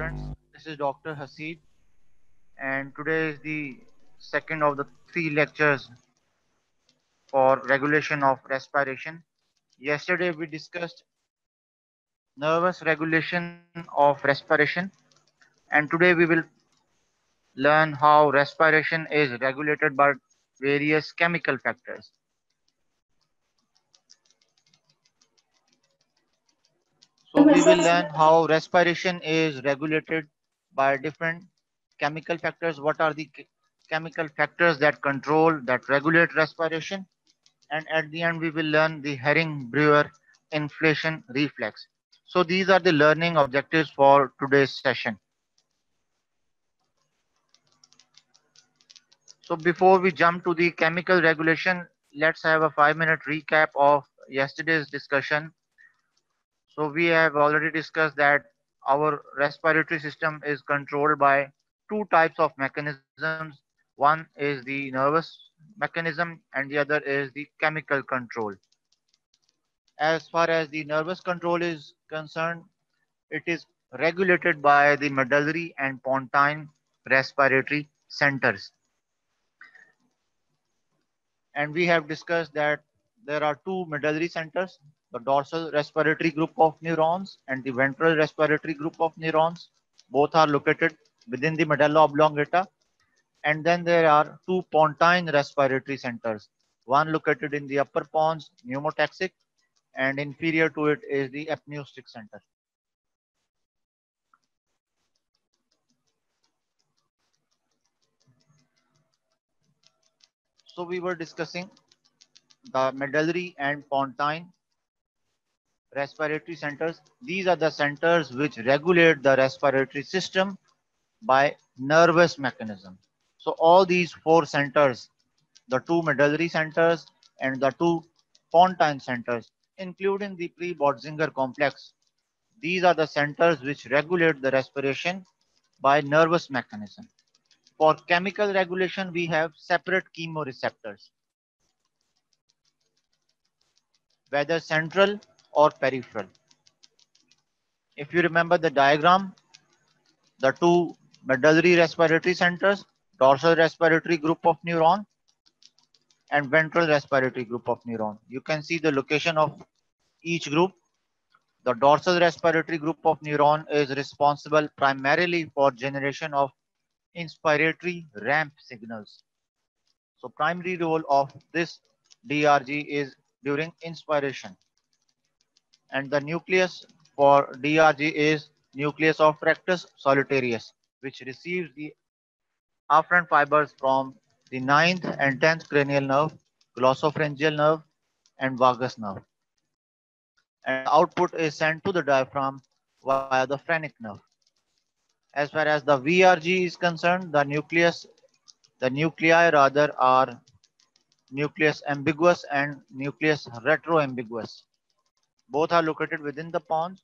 students. This is Dr. Haseeb, and today is the second of the three lectures for regulation of respiration. Yesterday, we discussed nervous regulation of respiration, and today we will learn how respiration is regulated by various chemical factors. So, we will learn how respiration is regulated by different chemical factors. What are the chemical factors that control, that regulate respiration? And at the end, we will learn the Herring-Brewer inflation reflex. So these are the learning objectives for today's session. So before we jump to the chemical regulation, let's have a 5-minute recap of yesterday's discussion. So we have already discussed that our respiratory system is controlled by two types of mechanisms. One is the nervous mechanism and the other is the chemical control. As far as the nervous control is concerned, it is regulated by the medullary and pontine respiratory centers. And we have discussed that there are two medullary centers, the dorsal respiratory group of neurons and the ventral respiratory group of neurons. Both are located within the medulla oblongata. And then there are two pontine respiratory centers, one located in the upper pons, pneumotaxic, and inferior to it is the apneustic center. So we were discussing the medullary and pontine respiratory centers. These are the centers which regulate the respiratory system by nervous mechanism. So all these four centers, the two medullary centers and the two pontine centers, including the pre-Botzinger complex, these are the centers which regulate the respiration by nervous mechanism. For chemical regulation, we have separate chemoreceptors, whether central or peripheral. If you remember the diagram, the two medullary respiratory centers, dorsal respiratory group of neuron and ventral respiratory group of neuron. You can see the location of each group. The dorsal respiratory group of neuron is responsible primarily for generation of inspiratory ramp signals. So primary role of this DRG is during inspiration. And the nucleus for DRG is nucleus of rectus solitarius, which receives the afferent fibers from the ninth and 10th cranial nerve, glossopharyngeal nerve, and vagus nerve. And the output is sent to the diaphragm via the phrenic nerve. As far as the VRG is concerned, the nuclei rather are nucleus ambiguous and nucleus retroambiguous. Both are located within the pons,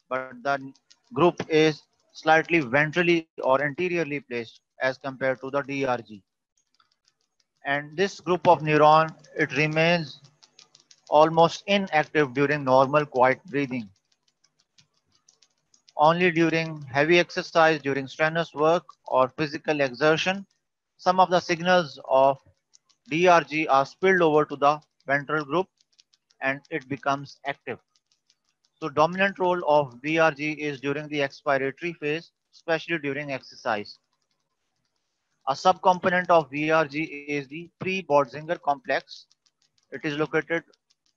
but the group is slightly ventrally or anteriorly placed as compared to the DRG. And this group of neuron, it remains almost inactive during normal quiet breathing. Only during heavy exercise, during strenuous work or physical exertion, some of the signals of DRG are spilled over to the ventral group and it becomes active. So dominant role of VRG is during the expiratory phase, especially during exercise. A subcomponent of VRG is the pre-Botzinger complex. It is located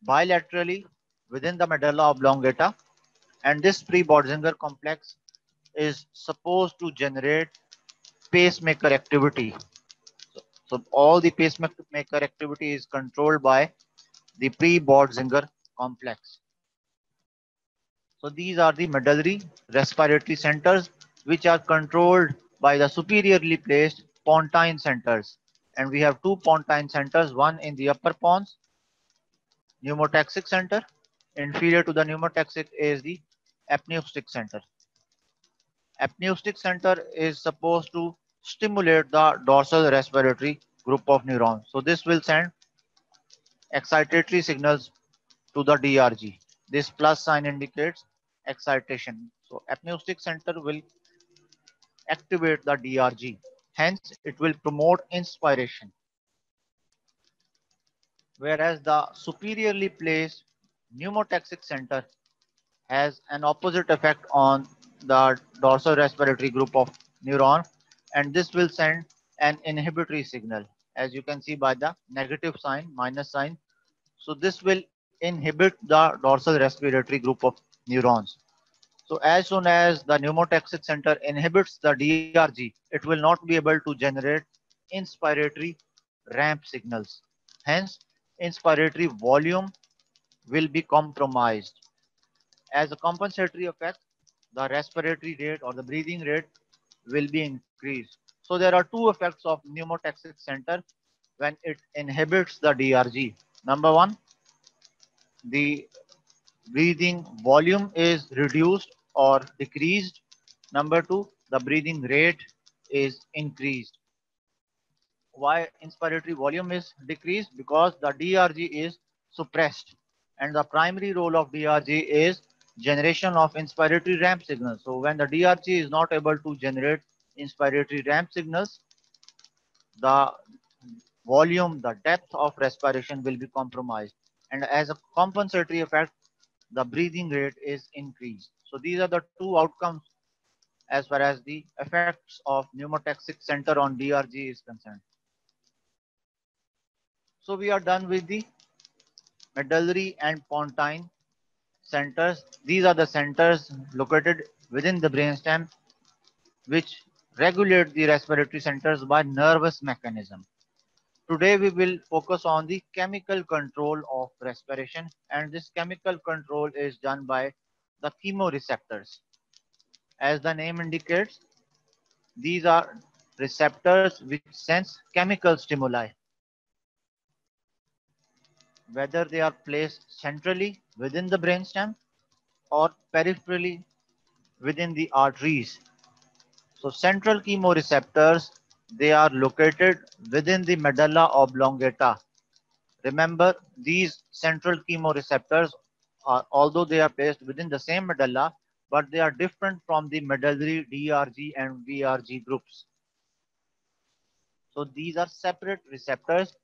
bilaterally within the medulla oblongata, and this pre-Botzinger complex is supposed to generate pacemaker activity. So all the pacemaker activity is controlled by the pre-Botzinger complex. So these are the medullary respiratory centers which are controlled by the superiorly placed pontine centers. And we have two pontine centers, one in the upper pons, pneumotaxic center. Inferior to the pneumotaxic is the apneustic center. Apneustic center is supposed to stimulate the dorsal respiratory group of neurons. So this will send excitatory signals to the DRG. This plus sign indicates excitation. So apneustic center will activate the DRG. Hence, it will promote inspiration. Whereas the superiorly placed pneumotaxic center has an opposite effect on the dorsal respiratory group of neuron, and this will send an inhibitory signal, as you can see by the negative sign, minus sign. So this will inhibit the dorsal respiratory group of neurons. So as soon as the pneumotaxic center inhibits the DRG, it will not be able to generate inspiratory ramp signals. Hence, inspiratory volume will be compromised. As a compensatory effect, the respiratory rate or the breathing rate will be increased. So there are two effects of pneumotaxic center when it inhibits the DRG. Number one, the breathing volume is reduced or decreased. Number two, the breathing rate is increased. Why inspiratory volume is decreased? Because the DRG is suppressed, and the primary role of DRG is generation of inspiratory ramp signals. So when the DRG is not able to generate inspiratory ramp signals, the volume, the depth of respiration will be compromised, and as a compensatory effect, the breathing rate is increased. So these are the two outcomes as far as the effects of pneumotaxic center on DRG is concerned. So we are done with the medullary and pontine centers. These are the centers located within the brainstem which regulate the respiratory centers by nervous mechanism. Today we will focus on the chemical control of respiration, and this chemical control is done by the chemoreceptors. As the name indicates, these are receptors which sense chemical stimuli, whether they are placed centrally within the brainstem or peripherally within the arteries. So central chemoreceptors, they are located within the medulla oblongata. Remember, these central chemoreceptors are, although they are placed within the same medulla, but they are different from the medullary DRG and VRG groups. So these are separate receptors.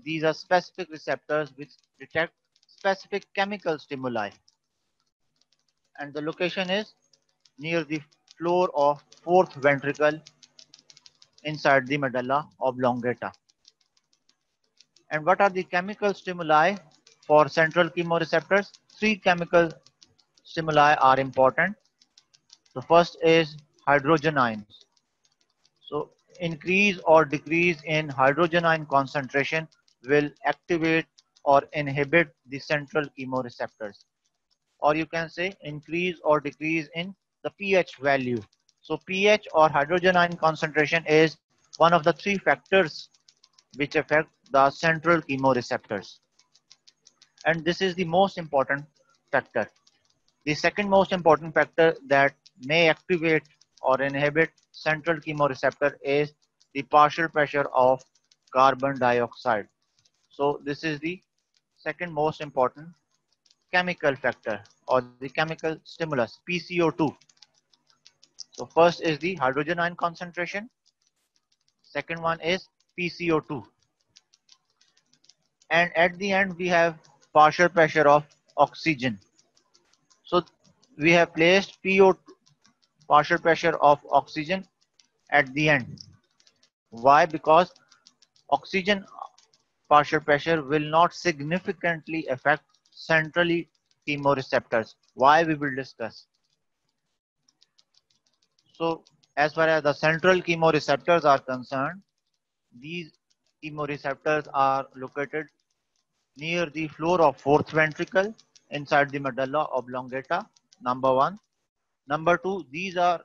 These are specific receptors which detect specific chemical stimuli. And the location is near the floor of fourth ventricle inside the medulla oblongata. And what are the chemical stimuli for central chemoreceptors? Three chemical stimuli are important. The first is hydrogen ions. So increase or decrease in hydrogen ion concentration will activate or inhibit the central chemoreceptors. Or you can say increase or decrease in the pH value. So pH or hydrogen ion concentration is one of the three factors which affect the central chemoreceptors. And this is the most important factor. The second most important factor that may activate or inhibit central chemoreceptor is the partial pressure of carbon dioxide. So this is the second most important chemical factor or the chemical stimulus, PCO2. So first is the hydrogen ion concentration. Second one is PCO2. And at the end we have partial pressure of oxygen. So we have placed PO2, partial pressure of oxygen, at the end. Why? Because oxygen partial pressure will not significantly affect centrally chemoreceptors. Why? We will discuss. So as far as the central chemoreceptors are concerned, these chemoreceptors are located near the floor of fourth ventricle inside the medulla oblongata, number one. Number two, these are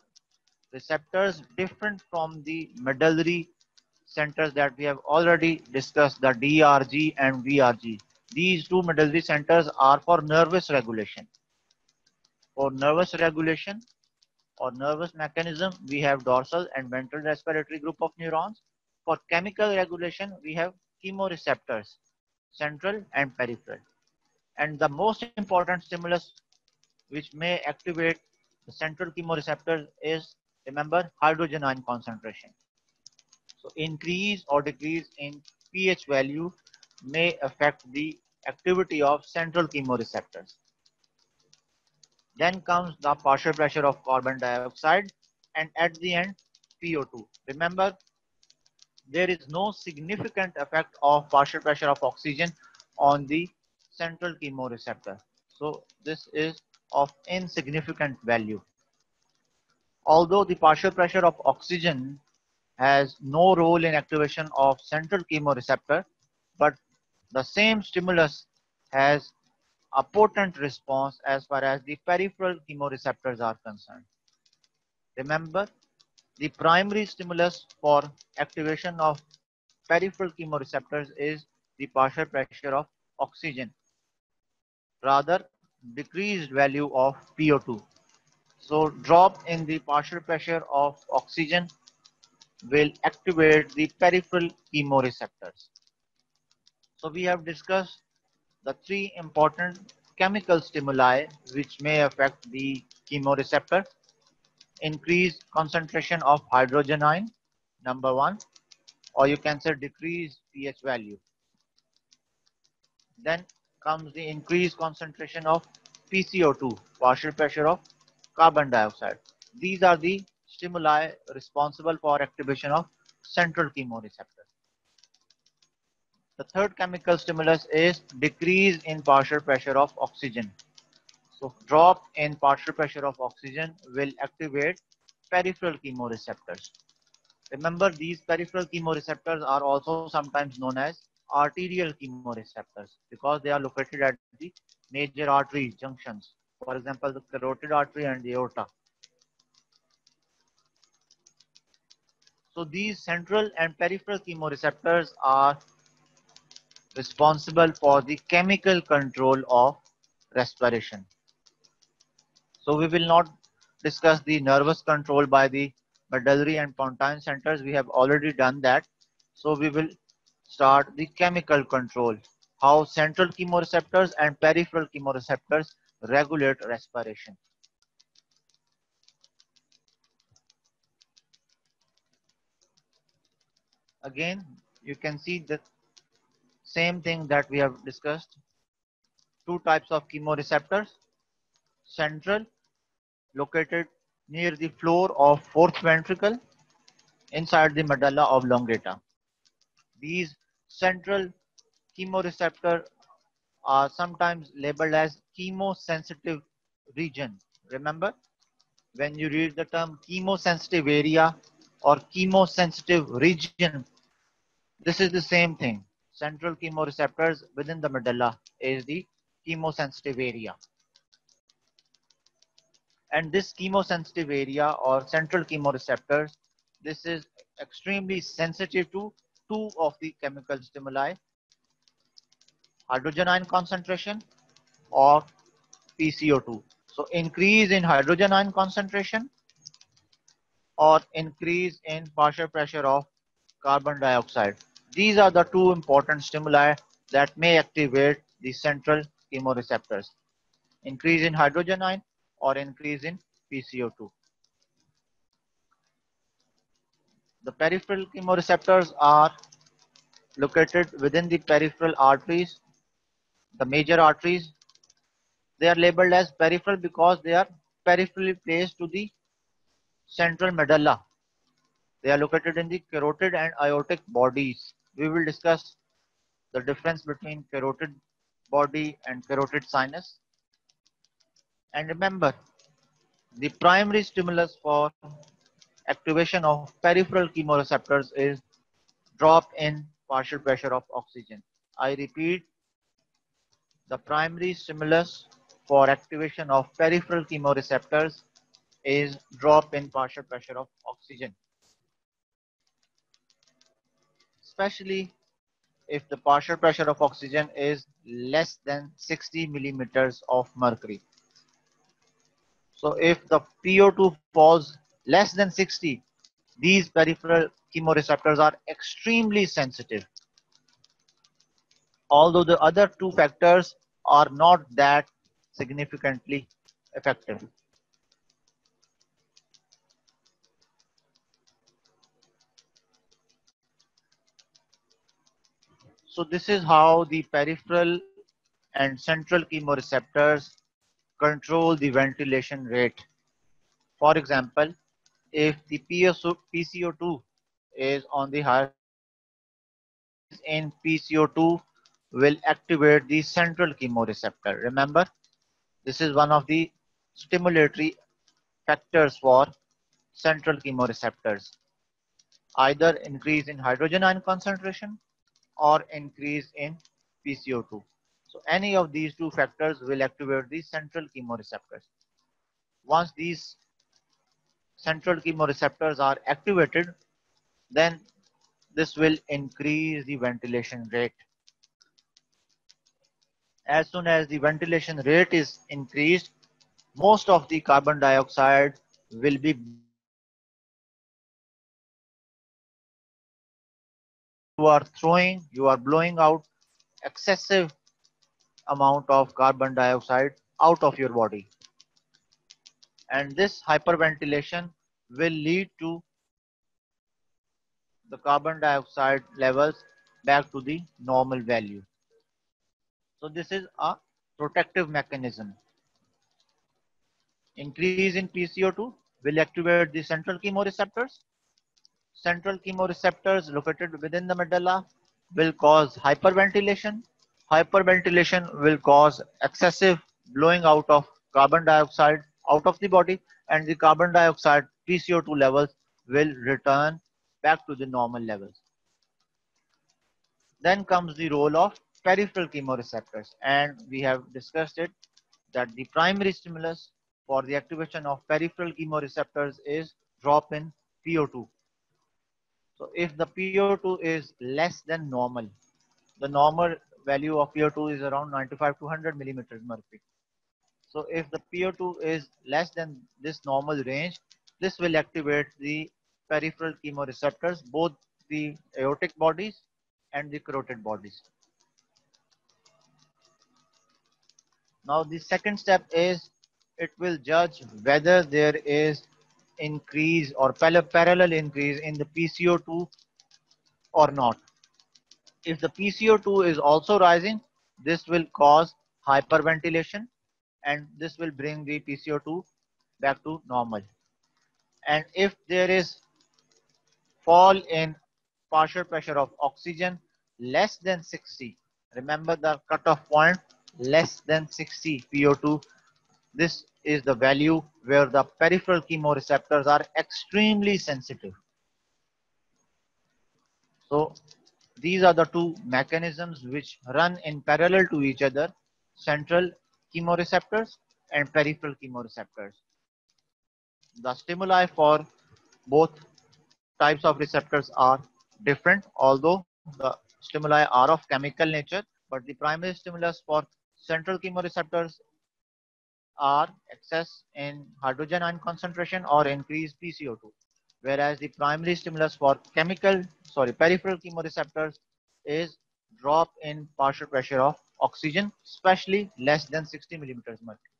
receptors different from the medullary centers that we have already discussed, the DRG and VRG. These two medullary centers are for nervous regulation. For nervous regulation or nervous mechanism, we have dorsal and ventral respiratory group of neurons. For chemical regulation, we have chemoreceptors, central and peripheral. And the most important stimulus which may activate the central chemoreceptors is Remember, hydrogen ion concentration. So increase or decrease in pH value may affect the activity of central chemoreceptors. Then comes the partial pressure of carbon dioxide, and at the end PO2. Remember, there is no significant effect of partial pressure of oxygen on the central chemoreceptor. So this is of insignificant value. Although the partial pressure of oxygen has no role in activation of central chemoreceptor, but the same stimulus has a potent response as far as the peripheral chemoreceptors are concerned. Remember, the primary stimulus for activation of peripheral chemoreceptors is the partial pressure of oxygen, rather decreased value of PO2. So drop in the partial pressure of oxygen will activate the peripheral chemoreceptors. So we have discussed the three important chemical stimuli which may affect the chemoreceptor. Increased concentration of hydrogen ion, number one, or you can say decreased pH value. Then comes the increased concentration of PCO2, partial pressure of carbon dioxide. These are the stimuli responsible for activation of central chemoreceptor. The third chemical stimulus is decrease in partial pressure of oxygen. So drop in partial pressure of oxygen will activate peripheral chemoreceptors. Remember, these peripheral chemoreceptors are also sometimes known as arterial chemoreceptors because they are located at the major artery junctions. For example, the carotid artery and the aorta. So these central and peripheral chemoreceptors are responsible for the chemical control of respiration. So we will not discuss the nervous control by the medullary and pontine centers. We have already done that. So we will start the chemical control, how central chemoreceptors and peripheral chemoreceptors regulate respiration. Again, you can see the same thing that we have discussed. Two types of chemoreceptors. Central, located near the floor of fourth ventricle inside the medulla oblongata. These central chemoreceptor are sometimes labeled as chemosensitive region. Remember, when you read the term chemosensitive area or chemosensitive region, this is the same thing. Central chemoreceptors within the medulla is the chemosensitive area. And this chemosensitive area or central chemoreceptors, this is extremely sensitive to two of the chemical stimuli, hydrogen ion concentration or PCO2. So increase in hydrogen ion concentration or increase in partial pressure of carbon dioxide. These are the two important stimuli that may activate the central chemoreceptors. Increase in hydrogen ion or increase in PCO2. The peripheral chemoreceptors are located within the peripheral arteries, the major arteries. They are labeled as peripheral because they are peripherally placed to the central medulla. They are located in the carotid and aortic bodies. We will discuss the difference between carotid body and carotid sinus. And remember, the primary stimulus for activation of peripheral chemoreceptors is drop in partial pressure of oxygen. I repeat, the primary stimulus for activation of peripheral chemoreceptors is drop in partial pressure of oxygen, especially if the partial pressure of oxygen is less than 60 millimeters of mercury. So if the PO2 falls less than 60, these peripheral chemoreceptors are extremely sensitive. Although the other two factors are not that significantly effective. So this is how the peripheral and central chemoreceptors control the ventilation rate. For example, if the PCO2 is on the higher side, increase in PCO2 will activate the central chemoreceptor. Remember, this is one of the stimulatory factors for central chemoreceptors. Either increase in hydrogen ion concentration or increase in PCO2. So any of these two factors will activate the central chemoreceptors. Once these central chemoreceptors are activated, then this will increase the ventilation rate. As soon as the ventilation rate is increased, most of the carbon dioxide will be blown out of the body. You are blowing out excessive amount of carbon dioxide out of your body. And this hyperventilation will lead to the carbon dioxide levels back to the normal value. So this is a protective mechanism. Increase in PCO2 will activate the central chemoreceptors. Central chemoreceptors located within the medulla will cause hyperventilation. Hyperventilation will cause excessive blowing out of carbon dioxide out of the body, and the carbon dioxide PCO2 levels will return back to the normal levels. Then comes the role of peripheral chemoreceptors, and we have discussed it that the primary stimulus for the activation of peripheral chemoreceptors is drop in PO2. So if the PO2 is less than normal, the normal value of PO2 is around 95 to 100 millimeters mercury. So if the PO2 is less than this normal range, this will activate the peripheral chemoreceptors, both the aortic bodies and the carotid bodies. Now the second step is it will judge whether there is increase or parallel increase in the PCO2 or not. If the PCO2 is also rising, this will cause hyperventilation and this will bring the PCO2 back to normal. And if there is fall in partial pressure of oxygen less than 60, remember the cutoff point, less than 60 PO2, this is the value where the peripheral chemoreceptors are extremely sensitive. So these are the two mechanisms which run in parallel to each other: central chemoreceptors and peripheral chemoreceptors. The stimuli for both types of receptors are different, although the stimuli are of chemical nature, but the primary stimulus for central chemoreceptors are excess in hydrogen ion concentration or increased PCO2, whereas the primary stimulus for peripheral chemoreceptors is drop in partial pressure of oxygen, especially less than 60 millimeters mercury.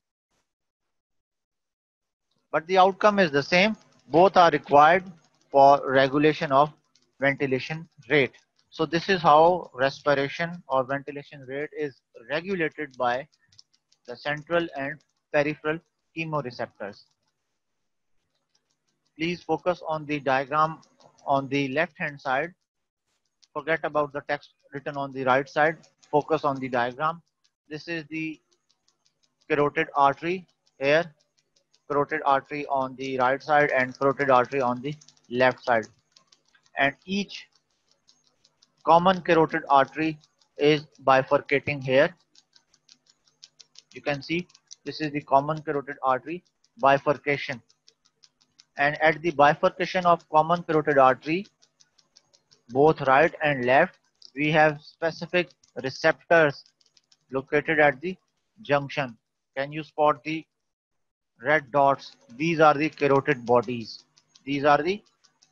But the outcome is the same. Both are required for regulation of ventilation rate. So this is how respiration or ventilation rate is regulated by the central and peripheral chemoreceptors. Please focus on the diagram on the left hand side. Forget about the text written on the right side. Focus on the diagram. This is the carotid artery here, carotid artery on the right side and carotid artery on the left side. And each common carotid artery is bifurcating here. You can see this is the common carotid artery bifurcation. And at the bifurcation of common carotid artery, both right and left, we have specific receptors located at the junction. Can you spot the red dots? These are the carotid bodies. These are the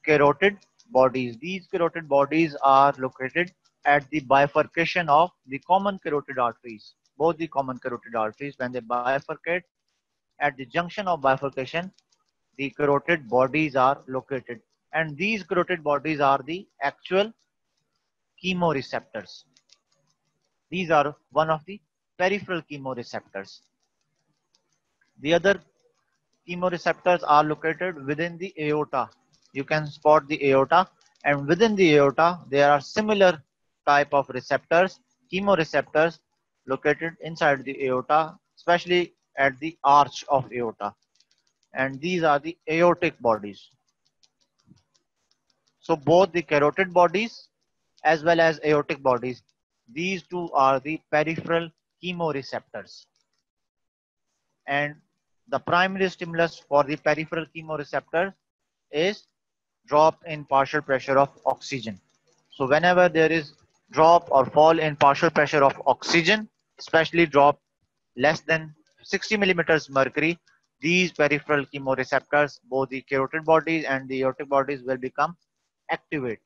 carotid bodies. These carotid bodies are located at the bifurcation of the common carotid arteries. Both the common carotid arteries, when they bifurcate, at the junction of bifurcation, the carotid bodies are located. And these carotid bodies are the actual chemoreceptors. These are one of the peripheral chemoreceptors. The other chemoreceptors are located within the aorta. You can spot the aorta, and within the aorta there are similar type of receptors, chemoreceptors located inside the aorta, especially at the arch of aorta. And these are the aortic bodies. So both the carotid bodies as well as aortic bodies, these two are the peripheral chemoreceptors. And the primary stimulus for the peripheral chemoreceptor is drop in partial pressure of oxygen. So whenever there is drop or fall in partial pressure of oxygen, especially drop less than 60 millimeters mercury, these peripheral chemoreceptors, both the carotid bodies and the aortic bodies, will become activated.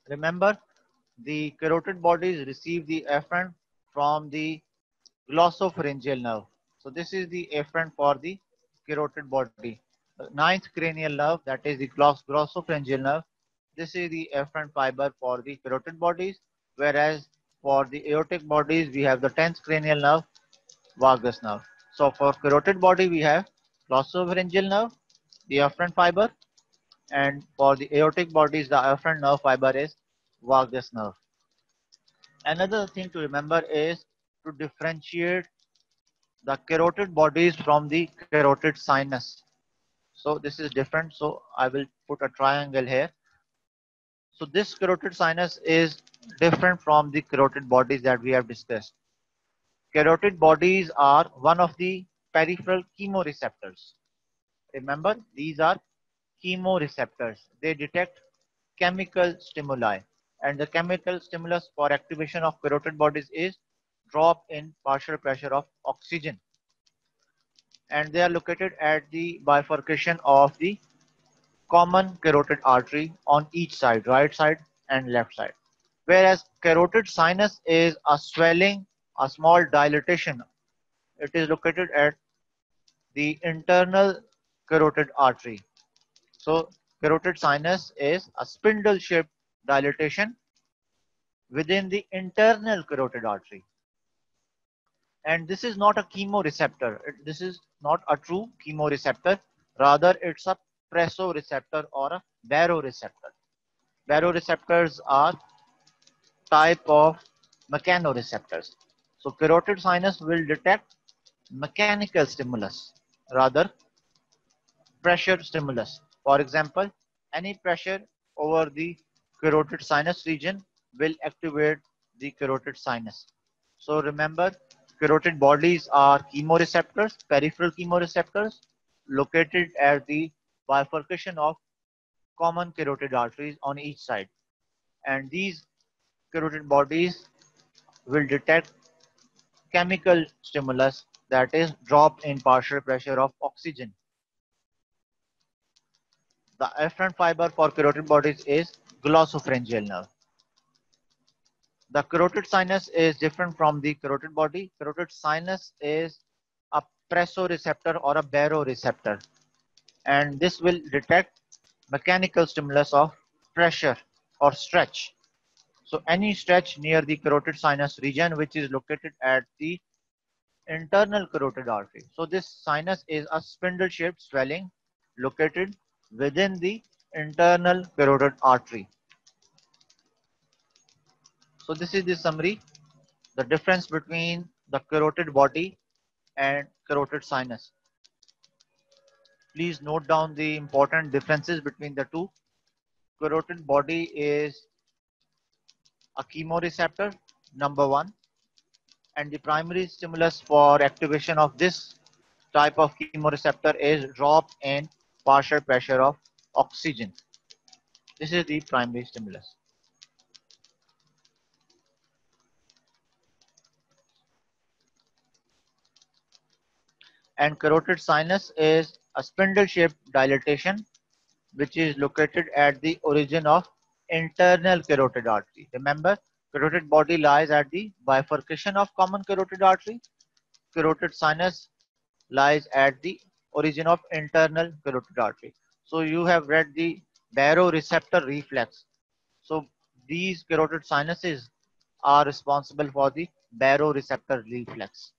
Remember, the carotid bodies receive the afferent from the glossopharyngeal nerve. So this is the afferent for the carotid body. The ninth cranial nerve, that is the glossopharyngeal nerve. This is the afferent fiber for the carotid bodies, whereas for the aortic bodies we have the 10th cranial nerve, vagus nerve. So for carotid body we have glossopharyngeal nerve, the afferent fiber, and for the aortic bodies the afferent nerve fiber is vagus nerve. Another thing to remember is to differentiate the carotid bodies from the carotid sinus. So this is different. So I will put a triangle here. So this carotid sinus is different from the carotid bodies that we have discussed. Carotid bodies are one of the peripheral chemoreceptors. Remember, these are chemoreceptors. They detect chemical stimuli, and the chemical stimulus for activation of carotid bodies is drop in partial pressure of oxygen, and they are located at the bifurcation of the common carotid artery on each side, right side and left side. Whereas carotid sinus is a swelling, a small dilatation. It is located at the internal carotid artery. So carotid sinus is a spindle-shaped dilatation within the internal carotid artery. And this is not a chemoreceptor. This is not a true chemoreceptor. Rather, it's a presoreceptor or a baroreceptor. Baroreceptors are type of mechanoreceptors. So carotid sinus will detect mechanical stimulus, rather pressure stimulus. For example, any pressure over the carotid sinus region will activate the carotid sinus. So remember, carotid bodies are chemoreceptors, peripheral chemoreceptors located at the bifurcation of common carotid arteries on each side. And these carotid bodies will detect chemical stimulus, that is drop in partial pressure of oxygen. The afferent fiber for carotid bodies is glossopharyngeal nerve. The carotid sinus is different from the carotid body. Carotid sinus is a presoreceptor or a baroreceptor, and this will detect mechanical stimulus of pressure or stretch. So any stretch near the carotid sinus region, which is located at the internal carotid artery. So this sinus is a spindle-shaped swelling located within the internal carotid artery. So this is the summary, the difference between the carotid body and carotid sinus. Please note down the important differences between the two. Carotid body is a chemoreceptor, number one, and the primary stimulus for activation of this type of chemoreceptor is drop in partial pressure of oxygen. This is the primary stimulus. And carotid sinus is a spindle-shaped dilatation which is located at the origin of internal carotid artery. Remember, carotid body lies at the bifurcation of common carotid artery. Carotid sinus lies at the origin of internal carotid artery. So you have read the baroreceptor reflex. So these carotid sinuses are responsible for the baroreceptor reflex.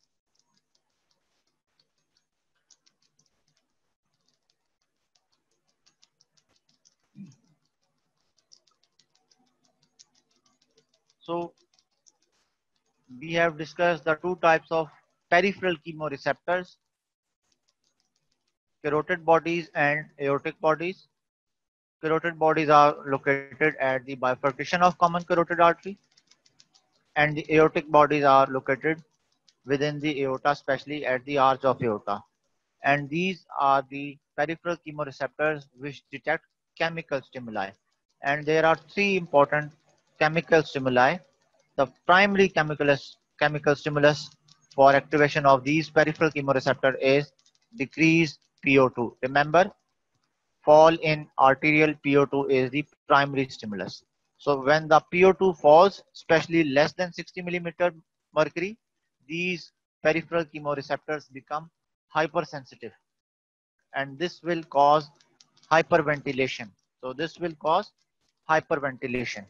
So we have discussed the two types of peripheral chemoreceptors, carotid bodies and aortic bodies. Carotid bodies are located at the bifurcation of common carotid artery, and the aortic bodies are located within the aorta, especially at the arch of aorta. And these are the peripheral chemoreceptors which detect chemical stimuli. And there are three important chemical stimuli. The primary chemical stimulus for activation of these peripheral chemoreceptor is decreased PO2. Remember, fall in arterial PO2 is the primary stimulus. So when the PO2 falls, especially less than 60 millimeter mercury, these peripheral chemoreceptors become hypersensitive, and this will cause hyperventilation. So this will cause hyperventilation.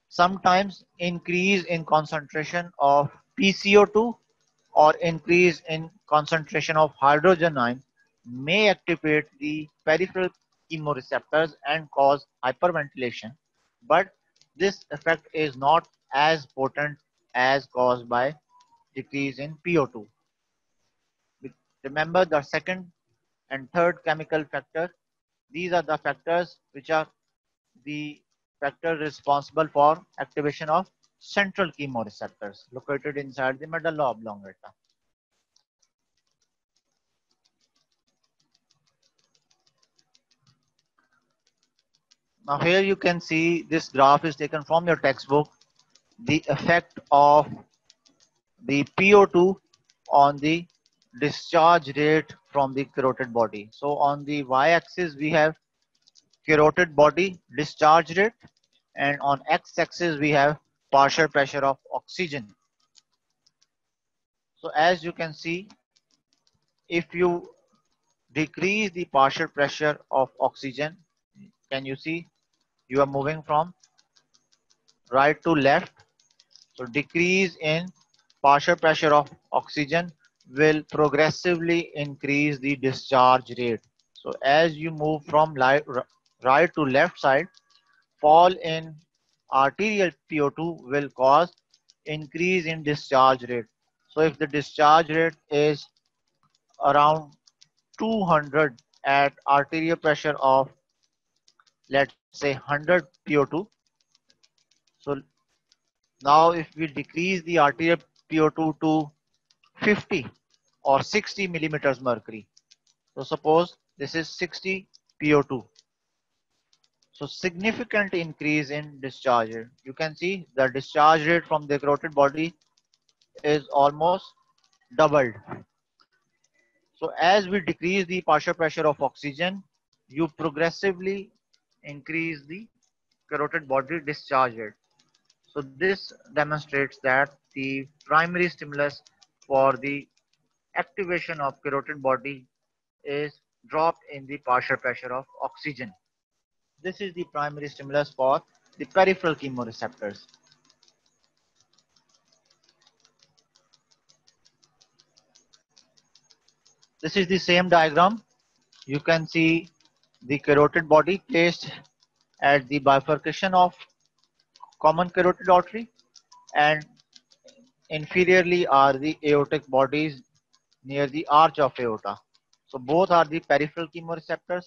Sometimes increase in concentration of PCO2 or increase in concentration of hydrogen ion may activate the peripheral chemoreceptors and cause hyperventilation, but this effect is not as potent as caused by decrease in PO2. Remember the second and third chemical factor. These are the factors which are the factor responsible for activation of central chemoreceptors located inside the medulla oblongata. Now here you can see this graph is taken from your textbook, the effect of the PO2 on the discharge rate from the carotid body. So on the y-axis we have carotid body discharge rate, and on x-axis we have partial pressure of oxygen. So as you can see, if you decrease the partial pressure of oxygen, can you see you are moving from right to left? So decrease in partial pressure of oxygen will progressively increase the discharge rate. So as you move from right to left side, fall in arterial PO2 will cause increase in discharge rate. So if the discharge rate is around 200 at arterial pressure of, let's say, 100 PO2, so now if we decrease the arterial PO2 to 50 or 60 millimeters mercury, so suppose this is 60 PO2, so significant increase in discharge rate. You can see the discharge rate from the carotid body is almost doubled. So as we decrease the partial pressure of oxygen, you progressively increase the carotid body discharge rate. So this demonstrates that the primary stimulus for the activation of carotid body is drop in the partial pressure of oxygen. This is the primary stimulus for the peripheral chemoreceptors. This is the same diagram. You can see the carotid body placed at the bifurcation of common carotid artery, and inferiorly are the aortic bodies near the arch of aorta. So both are the peripheral chemoreceptors,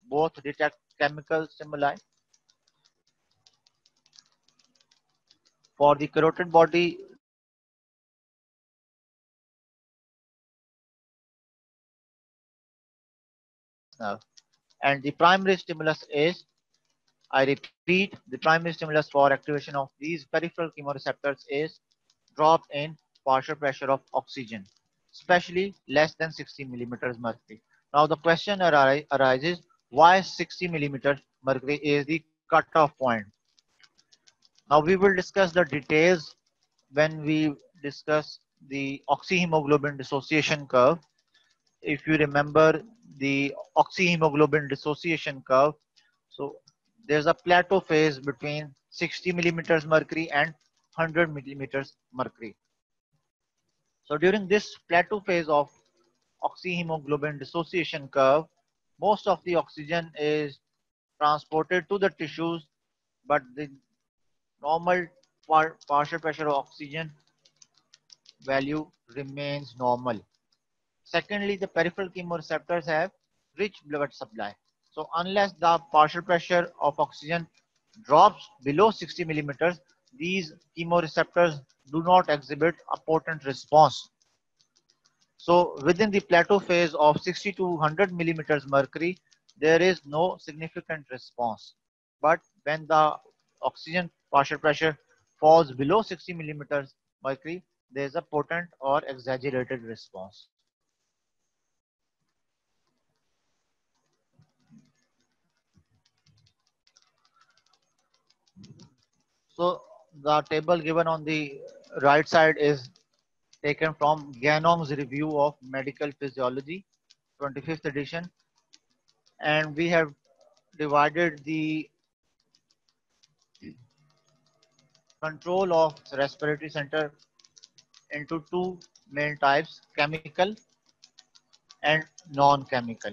both detect chemical stimuli. For the carotid body, and the primary stimulus is, I repeat, the primary stimulus for activation of these peripheral chemoreceptors is drop in partial pressure of oxygen, especially less than 60 millimeters mercury. Now the question arises, why 60 millimeters mercury is the cutoff point? Now we will discuss the details when we discuss the oxyhemoglobin dissociation curve. if you remember the oxyhemoglobin dissociation curve, so there's a plateau phase between 60 millimeters mercury and 100 millimeters mercury. So during this plateau phase of oxyhemoglobin dissociation curve, most of the oxygen is transported to the tissues, but the normal partial pressure of oxygen value remains normal. Secondly, the peripheral chemoreceptors have rich blood supply. So unless the partial pressure of oxygen drops below 60 millimeters, these chemoreceptors do not exhibit a potent response. So within the plateau phase of 60 to 100 millimeters mercury, there is no significant response. But when the oxygen partial pressure falls below 60 millimeters mercury, there is a potent or exaggerated response. So the table given on the right side is taken from Ganong's Review of Medical Physiology, 25th edition, and we have divided the control of respiratory center into two main types, chemical and non-chemical.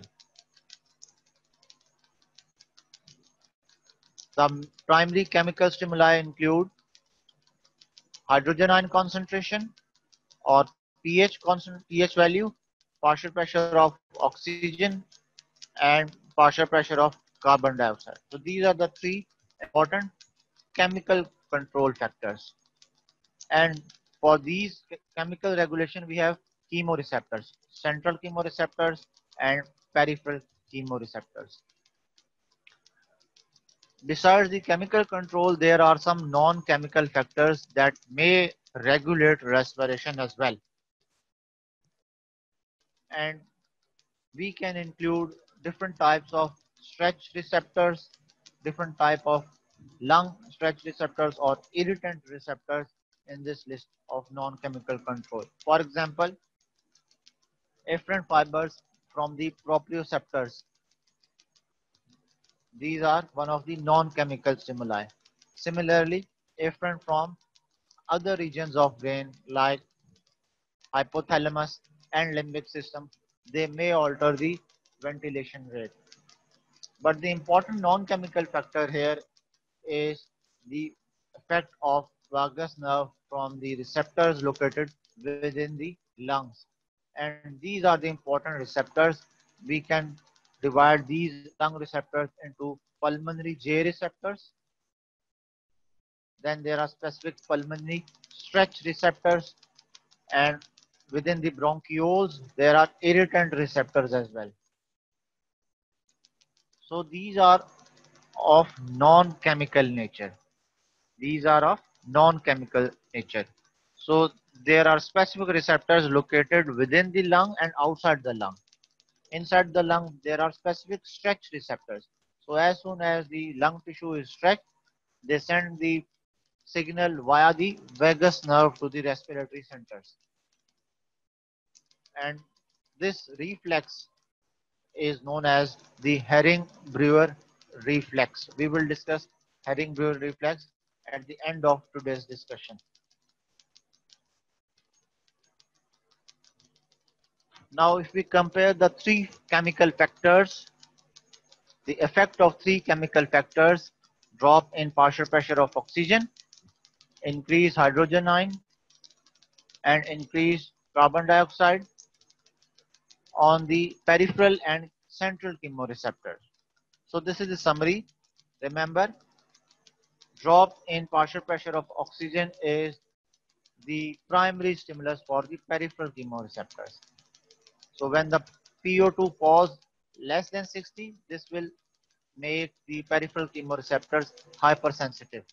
The primary chemical stimuli include hydrogen ion concentration or pH value, partial pressure of oxygen, and partial pressure of carbon dioxide. So these are the three important chemical control factors. And for these chemical regulation, we have chemoreceptors, central chemoreceptors and peripheral chemoreceptors. Besides the chemical control, there are some non-chemical factors that may regulate respiration as well. And we can include different types of stretch receptors, different type of lung stretch receptors or irritant receptors in this list of non-chemical control. For example, efferent fibers from the proprioceptors. These are one of the non-chemical stimuli. Similarly, efferent from other regions of brain like hypothalamus and limbic system, they may alter the ventilation rate. But the important non-chemical factor here is the effect of vagus nerve from the receptors located within the lungs. And these are the important receptors. We can divide these lung receptors into pulmonary J receptors. Then there are specific pulmonary stretch receptors, and within the bronchioles, there are irritant receptors as well. So these are of non-chemical nature. These are of non-chemical nature. So there are specific receptors located within the lung and outside the lung. Inside the lung, there are specific stretch receptors. So as soon as the lung tissue is stretched, they send the signal via the vagus nerve to the respiratory centers. And this reflex is known as the Herring-Brewer reflex. We will discuss Herring-Brewer reflex at the end of today's discussion. Now, if we compare the three chemical factors, the effect of three chemical factors: drop in partial pressure of oxygen, increase hydrogen ion, and increase carbon dioxide on the peripheral and central chemoreceptors. So this is the summary. Remember, drop in partial pressure of oxygen is the primary stimulus for the peripheral chemoreceptors. So when the PO2 falls less than 60, this will make the peripheral chemoreceptors hypersensitive.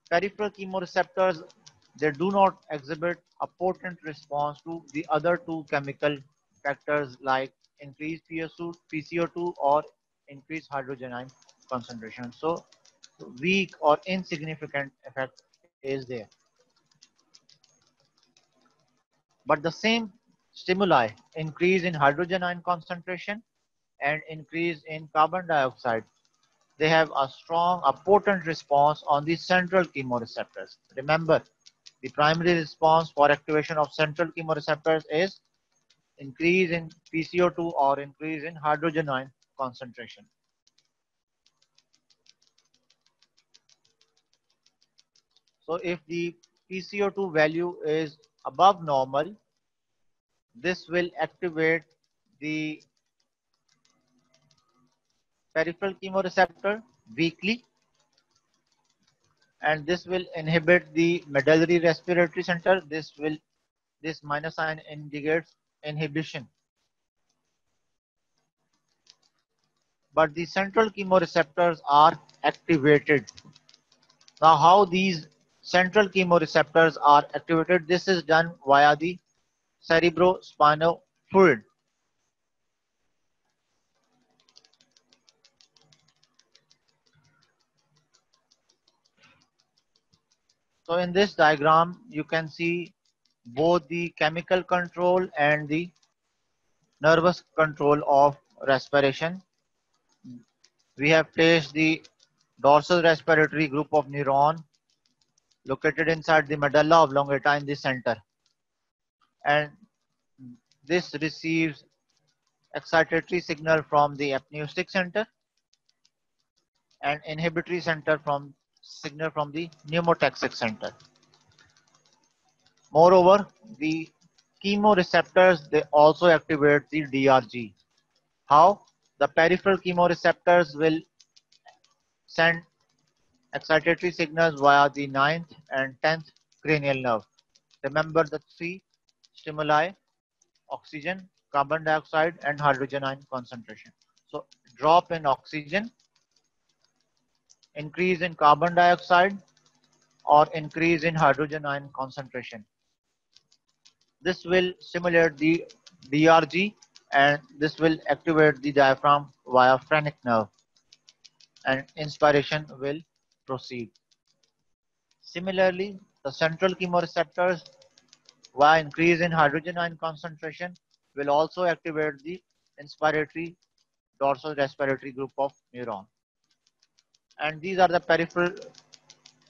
Peripheral chemoreceptors, they do not exhibit a potent response to the other two chemical factors like increased PCO2 or increased hydrogen ion concentration. So weak or insignificant effect is there. But the same stimuli, increase in hydrogen ion concentration and increase in carbon dioxide. They have a potent response on the central chemoreceptors. Remember, the primary response for activation of central chemoreceptors is increase in PCO2 or increase in hydrogen ion concentration. So if the PCO2 value is above normal, this will activate the peripheral chemoreceptor weakly, and this will inhibit the medullary respiratory center. This minus sign indicates inhibition. But the central chemoreceptors are activated. Now, how these central chemoreceptors are activated? This is done via the cerebrospinal fluid. So in this diagram, you can see both the chemical control and the nervous control of respiration. We have placed the dorsal respiratory group of neuron located inside the medulla oblongata in the center. And this receives excitatory signal from the apneustic center and inhibitory center from signal from the pneumotaxic center. Moreover, the chemoreceptors, they also activate the DRG. How? The peripheral chemoreceptors will send excitatory signals via the 9th and 10th cranial nerve. Remember the three stimuli: oxygen, carbon dioxide, and hydrogen ion concentration. So drop in oxygen, increase in carbon dioxide, or increase in hydrogen ion concentration. This will stimulate the DRG and this will activate the diaphragm via phrenic nerve, and inspiration will proceed. Similarly, the central chemoreceptors via increase in hydrogen ion concentration will also activate the inspiratory dorsal respiratory group of neuron. And these are the peripheral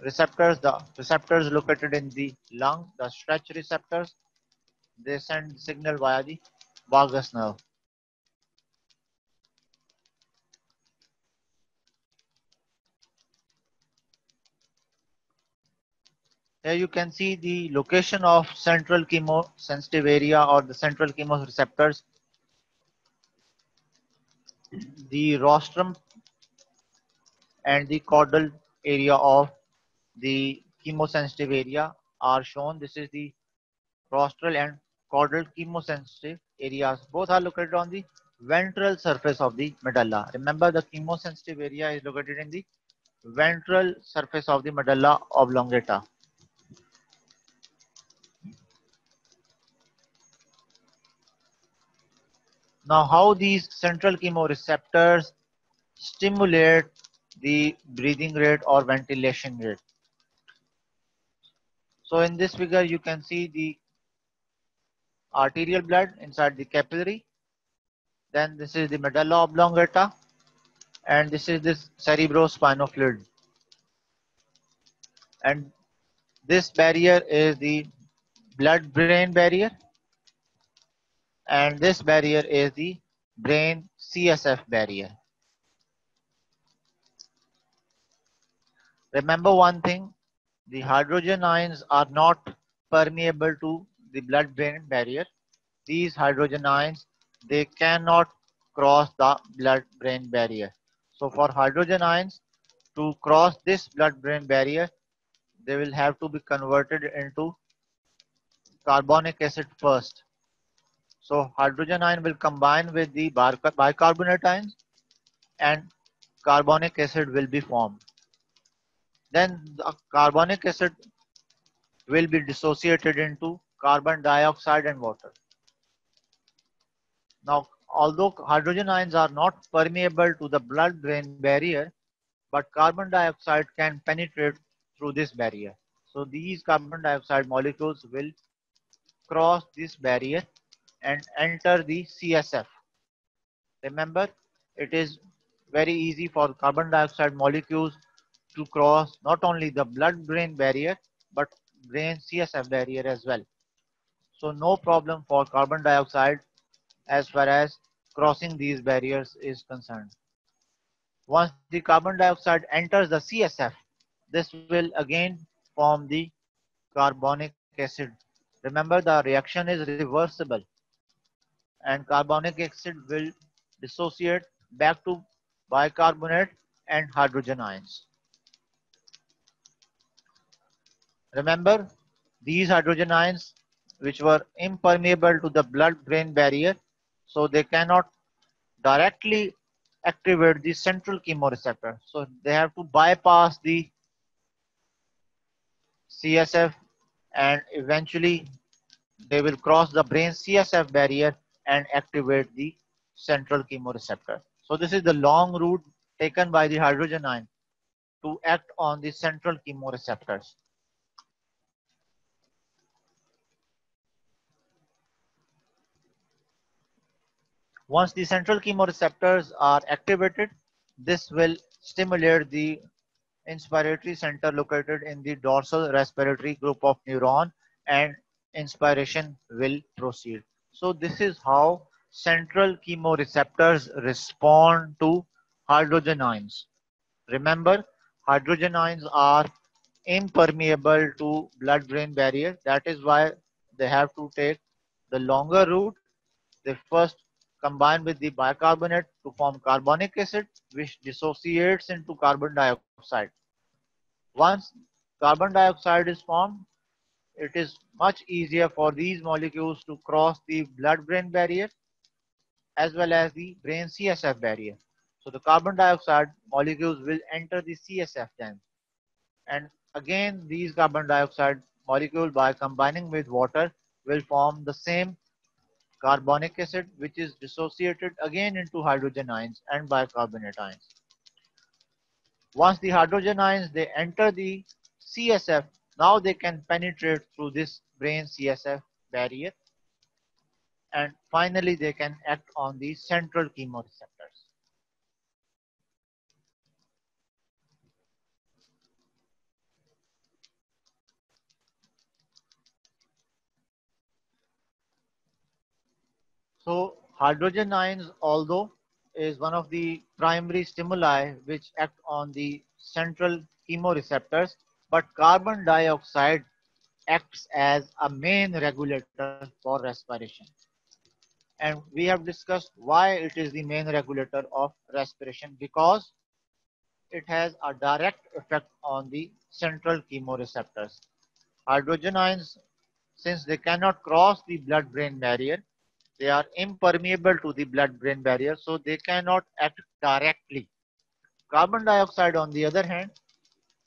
receptors, the receptors located in the lung, the stretch receptors. They send signal via the vagus nerve. Here you can see the location of central chemosensitive area or the central chemoreceptors. The rostrum and the caudal area of the chemosensitive area are shown. This is the rostral and caudal chemosensitive areas. Both are located on the ventral surface of the medulla. Remember, the chemosensitive area is located in the ventral surface of the medulla oblongata. Now, how these central chemoreceptors stimulate the breathing rate or ventilation rate? So in this figure, you can see the arterial blood inside the capillary. Then this is the medulla oblongata, and this is this cerebrospinal fluid. And this barrier is the blood-brain barrier, and this barrier is the brain CSF barrier. Remember one thing, the hydrogen ions are not permeable to the blood-brain barrier. These hydrogen ions, they cannot cross the blood-brain barrier. So for hydrogen ions to cross this blood-brain barrier, they will have to be converted into carbonic acid first. So hydrogen ion will combine with the bicarbonate ions and carbonic acid will be formed. Then the carbonic acid will be dissociated into carbon dioxide and water. Now, although hydrogen ions are not permeable to the blood-brain barrier, but carbon dioxide can penetrate through this barrier. So these carbon dioxide molecules will cross this barrier and enter the CSF. Remember, it is very easy for carbon dioxide molecules to cross not only the blood-brain barrier but brain CSF barrier as well. So no problem for carbon dioxide as far as crossing these barriers is concerned. Once the carbon dioxide enters the CSF, this will again form the carbonic acid. Remember, the reaction is reversible and carbonic acid will dissociate back to bicarbonate and hydrogen ions. Remember, these hydrogen ions which were impermeable to the blood-brain barrier, so they cannot directly activate the central chemoreceptor. So they have to bypass the CSF and eventually they will cross the brain CSF barrier and activate the central chemoreceptor. So this is the long route taken by the hydrogen ion to act on the central chemoreceptors. Once the central chemoreceptors are activated, this will stimulate the inspiratory center located in the dorsal respiratory group of neuron and inspiration will proceed. So this is how central chemoreceptors respond to hydrogen ions. Remember, hydrogen ions are impermeable to blood-brain barrier. That is why they have to take the longer route. They first combine with the bicarbonate to form carbonic acid, which dissociates into carbon dioxide. Once carbon dioxide is formed, it is much easier for these molecules to cross the blood-brain barrier as well as the brain CSF barrier. So the carbon dioxide molecules will enter the CSF then. And again, these carbon dioxide molecules by combining with water will form the same carbonic acid which is dissociated again into hydrogen ions and bicarbonate ions. Once the hydrogen ions they enter the CSF, now they can penetrate through this brain CSF barrier and finally they can act on the central chemoreceptors. So hydrogen ions, although is one of the primary stimuli which act on the central chemoreceptors, but carbon dioxide acts as a main regulator for respiration. And we have discussed why it is the main regulator of respiration because it has a direct effect on the central chemoreceptors. Hydrogen ions, since they cannot cross the blood-brain barrier, they are impermeable to the blood-brain barrier, so they cannot act directly. Carbon dioxide, on the other hand,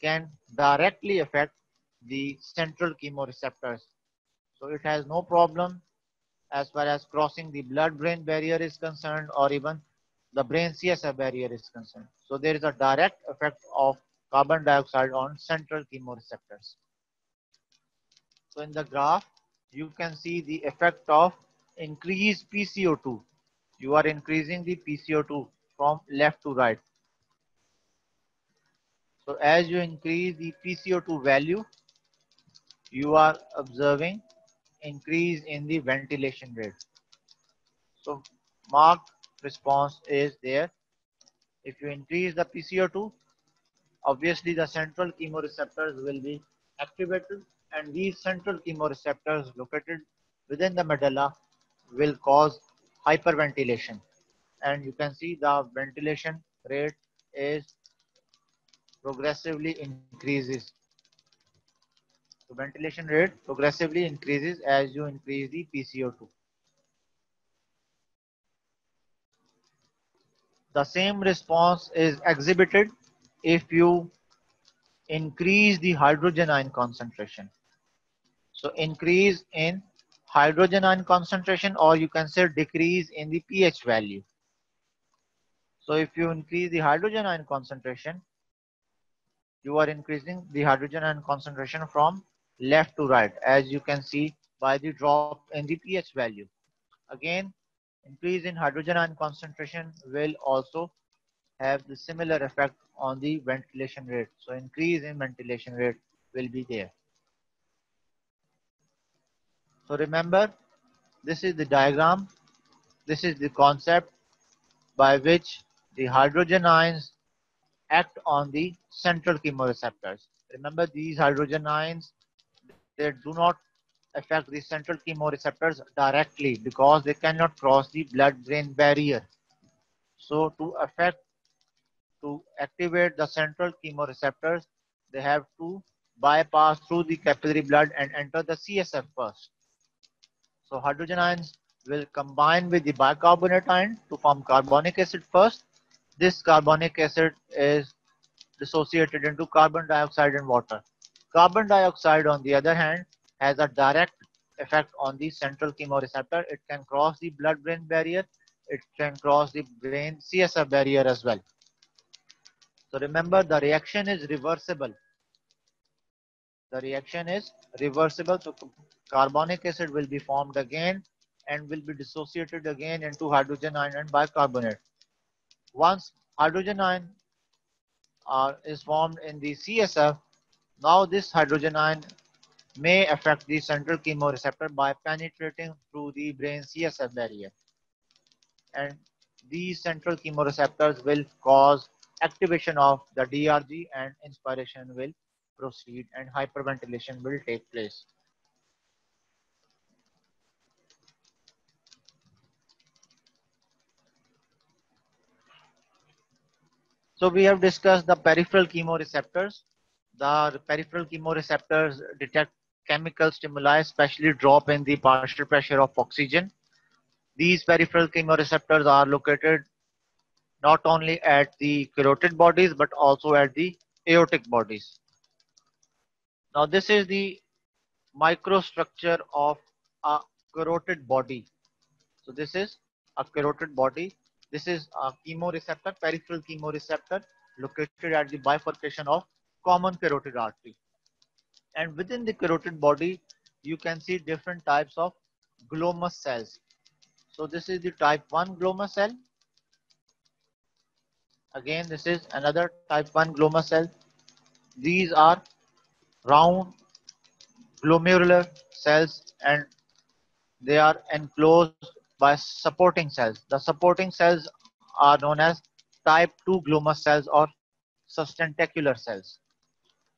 can directly affect the central chemoreceptors. So it has no problem as far as crossing the blood-brain barrier is concerned or even the brain CSF barrier is concerned. So there is a direct effect of carbon dioxide on central chemoreceptors. So in the graph, you can see the effect of increased PCO2. You are increasing the PCO2 from left to right. So as you increase the PCO2 value, you are observing increase in the ventilation rate. So marked response is there. If you increase the PCO2, obviously the central chemoreceptors will be activated and these central chemoreceptors located within the medulla will cause hyperventilation. And you can see the ventilation rate is progressively increases. The ventilation rate progressively increases as you increase the PCO2. The same response is exhibited if you increase the hydrogen ion concentration. So increase in hydrogen ion concentration or you can say decrease in the pH value. So if you increase the hydrogen ion concentration, you are increasing the hydrogen ion concentration from left to right as you can see by the drop in the pH value. Again, increase in hydrogen ion concentration will also have the similar effect on the ventilation rate. So increase in ventilation rate will be there. So remember, this is the diagram. This is the concept by which the hydrogen ions act on the central chemoreceptors. Remember, these hydrogen ions, they do not affect the central chemoreceptors directly because they cannot cross the blood-brain barrier. So to activate the central chemoreceptors, they have to bypass through the capillary blood and enter the CSF first. So hydrogen ions will combine with the bicarbonate ion to form carbonic acid first. This carbonic acid is dissociated into carbon dioxide and water. Carbon dioxide, on the other hand, has a direct effect on the central chemoreceptor. It can cross the blood-brain barrier. It can cross the brain CSF barrier as well. So remember, the reaction is reversible. The reaction is reversible. So carbonic acid will be formed again and will be dissociated again into hydrogen ion and bicarbonate. Once hydrogen ion is formed in the CSF, now this hydrogen ion may affect the central chemoreceptor by penetrating through the brain CSF barrier. And these central chemoreceptors will cause activation of the DRG and inspiration will proceed and hyperventilation will take place. So we have discussed the peripheral chemoreceptors. The peripheral chemoreceptors detect chemical stimuli, especially drop in the partial pressure of oxygen. These peripheral chemoreceptors are located not only at the carotid bodies but also at the aortic bodies. Now this is the microstructure of a carotid body. So this is a carotid body. This is a chemoreceptor, peripheral chemoreceptor located at the bifurcation of common carotid artery. And within the carotid body, you can see different types of glomus cells. So this is the type 1 glomus cell. Again, this is another type 1 glomus cell. These are round glomerular cells and they are enclosed by supporting cells. The supporting cells are known as type 2 glomus cells or sustentacular cells.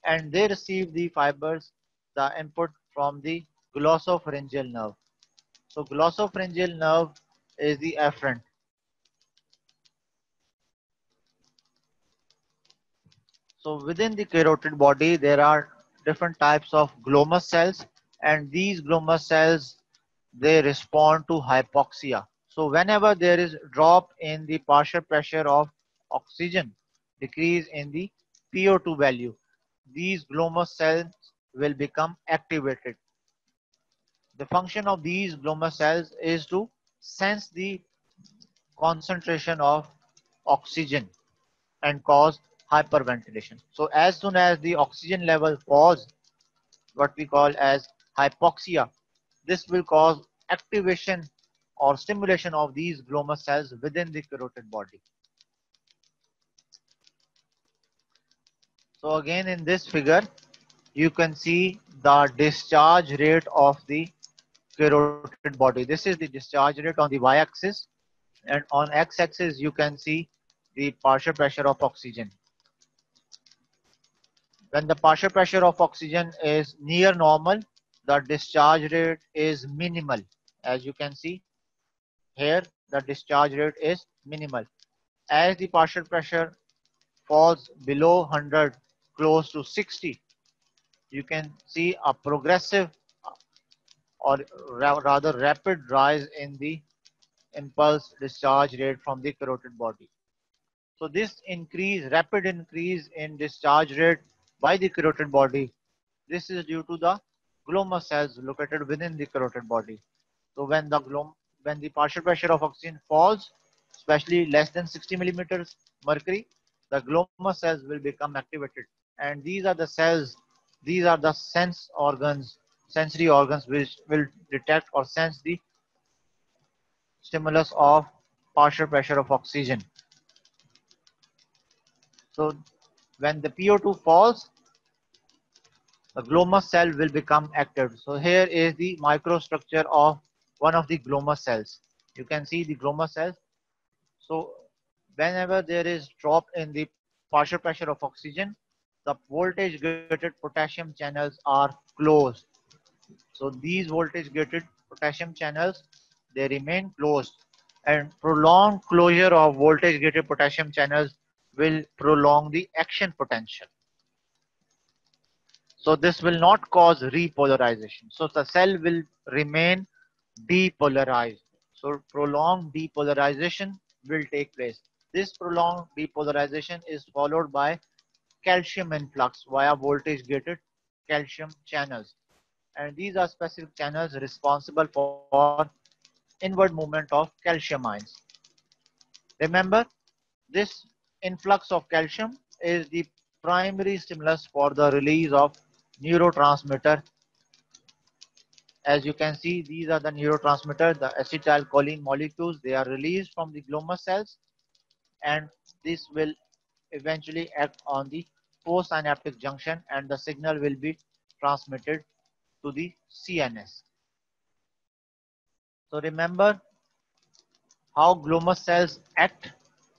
And they receive the fibers, the input from the glossopharyngeal nerve. So glossopharyngeal nerve is the afferent. So within the carotid body, there are different types of glomus cells, and these glomus cells they respond to hypoxia. So whenever there is drop in the partial pressure of oxygen, decrease in the PO2 value, these glomus cells will become activated. The function of these glomus cells is to sense the concentration of oxygen and cause hyperventilation. So as soon as the oxygen level falls, what we call as hypoxia, this will cause activation or stimulation of these glomus cells within the carotid body. So again in this figure, you can see the discharge rate of the carotid body. This is the discharge rate on the y-axis, and on x-axis you can see the partial pressure of oxygen. When the partial pressure of oxygen is near normal, the discharge rate is minimal. As you can see here, the discharge rate is minimal. As the partial pressure falls below 100, close to 60, you can see a progressive or rather rapid rise in the impulse discharge rate from the carotid body. So this rapid increase in discharge rate by the carotid body, this is due to the glomus cells located within the carotid body. So when the partial pressure of oxygen falls, especially less than 60 millimeters mercury, the glomus cells will become activated. And these are the cells, these are the sensory organs which will detect or sense the stimulus of partial pressure of oxygen. So when the PO2 falls, the glomus cell will become active. So here is the microstructure of one of the glomus cells. You can see the glomus cells. So whenever there is drop in the partial pressure of oxygen, the voltage gated potassium channels are closed. So these voltage gated potassium channels, they remain closed, and prolonged closure of voltage gated potassium channels will prolong the action potential. So this will not cause repolarization. So the cell will remain depolarized. So prolonged depolarization will take place. This prolonged depolarization is followed by calcium influx via voltage gated calcium channels. And these are specific channels responsible for inward movement of calcium ions. Remember, this influx of calcium is the primary stimulus for the release of neurotransmitter. As you can see, these are the neurotransmitter, the acetylcholine molecules. They are released from the glomus cells, and this will eventually act on the postsynaptic junction, and the signal will be transmitted to the CNS. So remember how glomus cells act.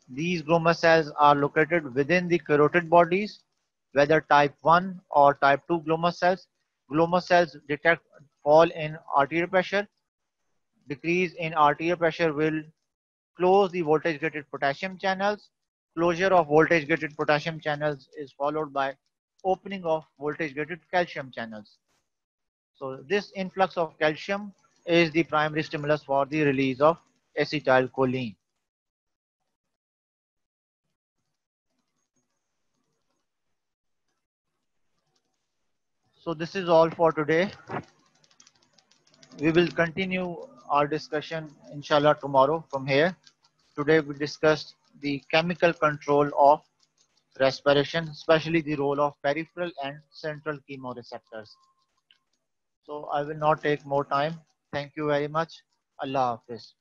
These glomus cells are located within the carotid bodies, whether type 1 or type 2 glomus cells. Glomus cells detect fall in arterial pressure. Decrease in arterial pressure will close the voltage gated potassium channels. Closure of voltage gated potassium channels is followed by opening of voltage gated calcium channels. So this influx of calcium is the primary stimulus for the release of acetylcholine. So this is all for today. We will continue our discussion inshallah tomorrow from here. Today we discussed the chemical control of respiration, especially the role of peripheral and central chemoreceptors. So I will not take more time. Thank you very much. Allah Hafiz.